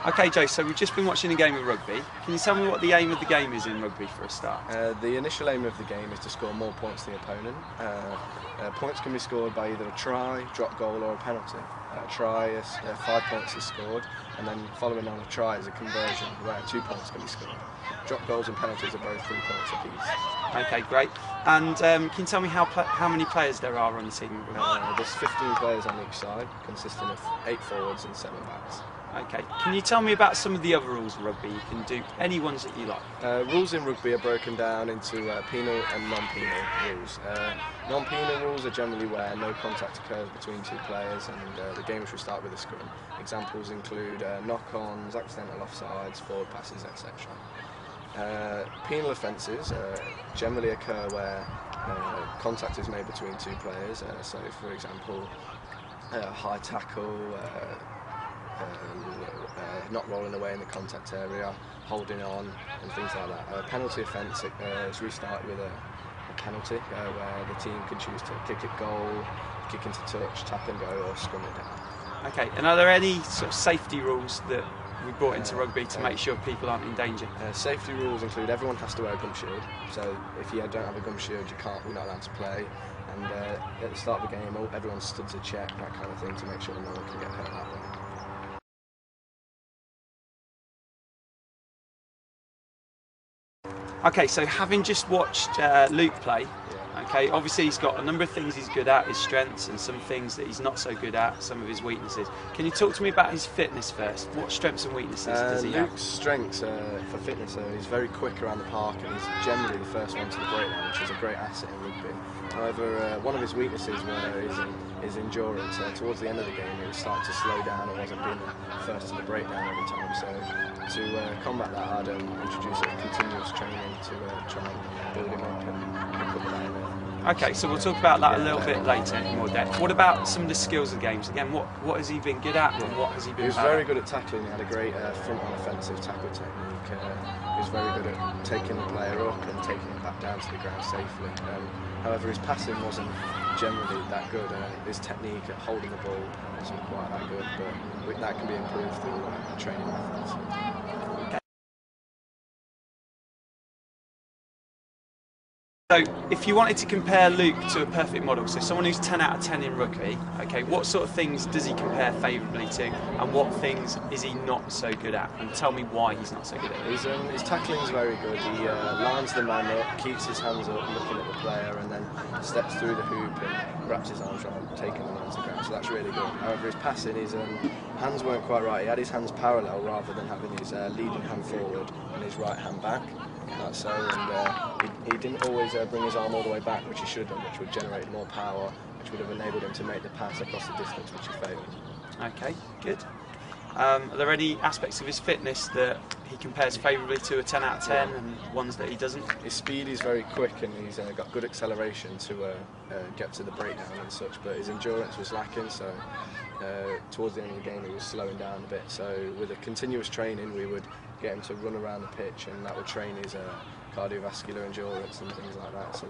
Okay, Joe, so we've just been watching a game of rugby. Can you tell me what the aim of the game is in rugby for a start? The initial aim of the game is to score more points than the opponent. Points can be scored by either a try, drop goal or a penalty. A try is 5 points is scored, and then following on a try is a conversion where 2 points can be scored. Drop goals and penalties are both 3 points apiece. Okay, great. And can you tell me how many players there are on the team? There's 15 players on each side, consisting of 8 forwards and 7 backs. Okay, can you tell me about some of the other rules of rugby? You can do any ones that you like. Rules in rugby are broken down into penal and non-penal rules. Non-penal rules are generally where no contact occurs between 2 players, and the game which we start with a scrum. Examples include knock-ons, accidental offsides, forward passes, etc. Penal offences generally occur where contact is made between 2 players, so for example high tackle, not rolling away in the contact area, holding on and things like that. A penalty offence is restarted with a penalty where the team can choose to kick it goal, kick into touch, tap and go or scrum it down. Okay, and are there any sort of safety rules that we brought into rugby to make sure people aren't in danger? Safety rules include everyone has to wear a gum shield, so if you don't have a gum shield you're not allowed to play, and at the start of the game everyone studs a check, that kind of thing, to make sure no one can get hurt that way. Okay, so having just watched Luke play, okay, obviously he's got a number of things he's good at, his strengths, and some things that he's not so good at, some of his weaknesses. Can you talk to me about his fitness first? What strengths and weaknesses does he have? Luke's strengths for fitness, he's very quick around the park and he's generally the first one to the breakdown, which is a great asset in rugby. However, one of his weaknesses is endurance. Towards the end of the game he was starting to slow down and wasn't being the first to the breakdown every time. So to combat that I'd introduce a continuous training to try and build him up and put that in there. Okay, so we'll talk about that a little bit later in more depth. What about some of the skills of the games? Again, what has he been good at and what has he been bad at? He was very good at tackling. He had a great front-on offensive tackle technique. He was very good at taking the player up and taking him back down to the ground safely. However, his passing wasn't generally that good. His technique at holding the ball wasn't quite that good, but that can be improved through training methods. So, if you wanted to compare Luke to a perfect model, so someone who's 10 out of 10 in rugby, okay, what sort of things does he compare favourably to, and what things is he not so good at? And tell me why he's not so good at it. His tackling is very good. He lines the man up, keeps his hands up, looking at the player, and then steps through the hoop and wraps his arms around, taking the man to the ground. So that's really good. However, his passing, his hands weren't quite right. He had his hands parallel rather than having his leading hand forward and his right hand back. He didn't always bring his arm all the way back, which he should have done, which would generate more power, which would have enabled him to make the pass across the distance, which he failed. Okay, good. Are there any aspects of his fitness that he compares favourably to a 10 out of 10 and ones that he doesn't? His speed is very quick and he's got good acceleration to get to the breakdown and such, but his endurance was lacking, so towards the end of the game he was slowing down a bit. So with a continuous training we would get him to run around the pitch, and that would train his cardiovascular endurance and things like that. So,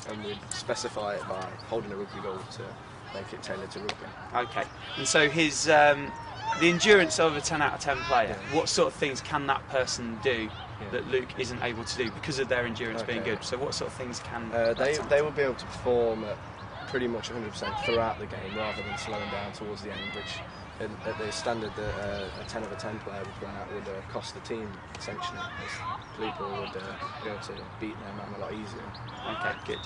and we'd specify it by holding a rugby goal to make it tailored to rugby. Okay, and so his the endurance of a 10 out of 10 player, what sort of things can that person do that Luke isn't able to do because of their endurance being good? So what sort of things can they will be able to perform at pretty much 100% throughout the game rather than slowing down towards the end, which at the standard that a 10 of a 10 player would run out would cost the team essentially, as people would be able to beat their man a lot easier. Okay, good.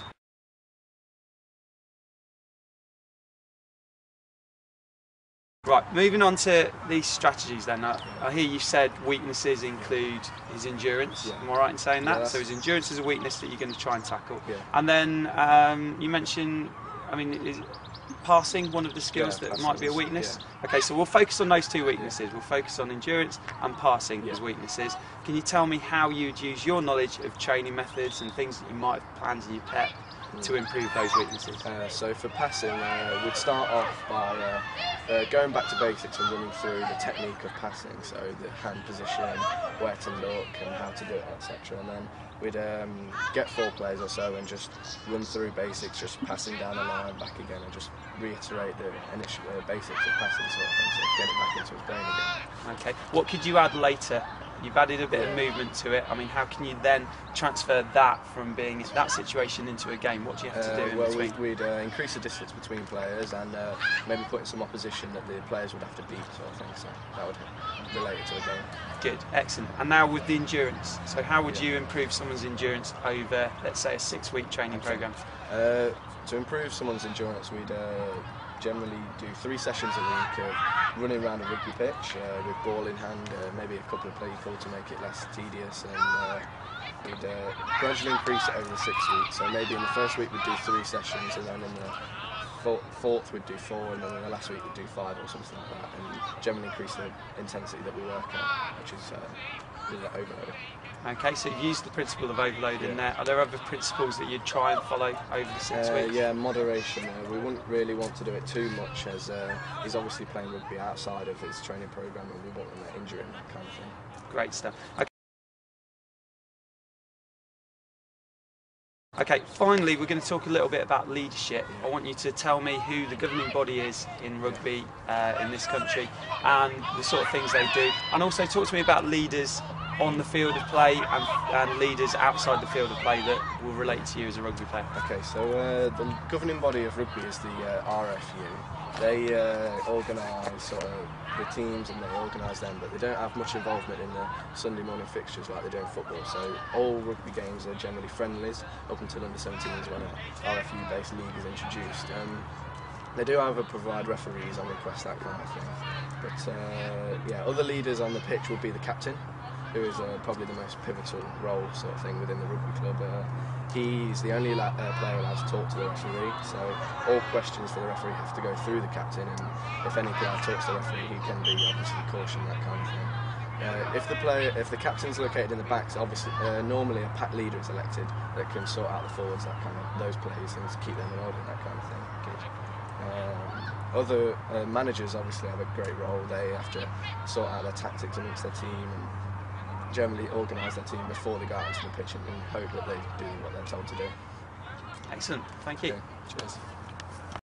Right, moving on to these strategies then. I hear you said weaknesses include his endurance. Am I right in saying that? So his endurance is a weakness that you're going to try and tackle. And then you mentioned, is passing one of the skills that might be a weakness? Okay, so we'll focus on those 2 weaknesses. We'll focus on endurance and passing as weaknesses. Can you tell me how you'd use your knowledge of training methods and things that you might have planned in your pep to improve those weaknesses? So for passing, we'd start off by going back to basics and running through the technique of passing, so the hand position, where to look and how to do it, etc. And then we'd get 4 players or so and just run through basics, just passing down the line, back again, and just reiterate the initial basics of passing sort of thing, so get it back into his brain again. Okay. What could you add later? You've added a bit of movement to it. I mean, how can you then transfer that from being in that situation into a game? What do you have to do in between? We'd increase the distance between players and maybe put in some opposition that the players would have to beat, sort of thing. So that would relate it to a game. Good, excellent. And now with the endurance. So how would you improve someone's endurance over, let's say, a 6-week training programme? To improve someone's endurance, we'd generally do 3 sessions a week of running around a rugby pitch with ball in hand, maybe a couple of people to make it less tedious, and we'd gradually increase it over the 6 weeks. So maybe in the first week we'd do 3 sessions, and then in the fourth we'd do 4, and then in the last week we'd do 5 or something like that, and generally increase the intensity that we work at, which is with the overload. Okay, so you've used the principle of overload in there. Are there other principles that you'd try and follow over the 6 weeks? Yeah, moderation. We wouldn't really want to do it too much, as he's obviously playing rugby outside of his training programme, and we won't want to injure him, that kind of thing. Great stuff. Okay, finally we're going to talk a little bit about leadership. I want you to tell me who the governing body is in rugby in this country and the sort of things they do, and also talk to me about leaders on the field of play and leaders outside the field of play that will relate to you as a rugby player. Okay, so the governing body of rugby is the RFU. They organise sort of the teams and they organise them, but they don't have much involvement in the Sunday morning fixtures like they do in football. So all rugby games are generally friendlies up until under-17s when an RFU-based league is introduced. They do, however, provide referees on request, that kind of thing. But yeah, other leaders on the pitch would be the captain, who is probably the most pivotal role sort of thing within the rugby club. He's the only player allowed to talk to the referee, so all questions for the referee have to go through the captain, and if any player talks to the referee, he can be obviously cautioned, that kind of thing. If the captain's located in the backs, obviously normally a pack leader is elected that can sort out the forwards, that kind of those plays, and to keep them in order, that kind of thing. Other managers obviously have a great role. They have to sort out their tactics amongst their team and generally organise their team before they go out onto the pitch and hope that they do what they're told to do. Excellent, thank you. Okay, cheers.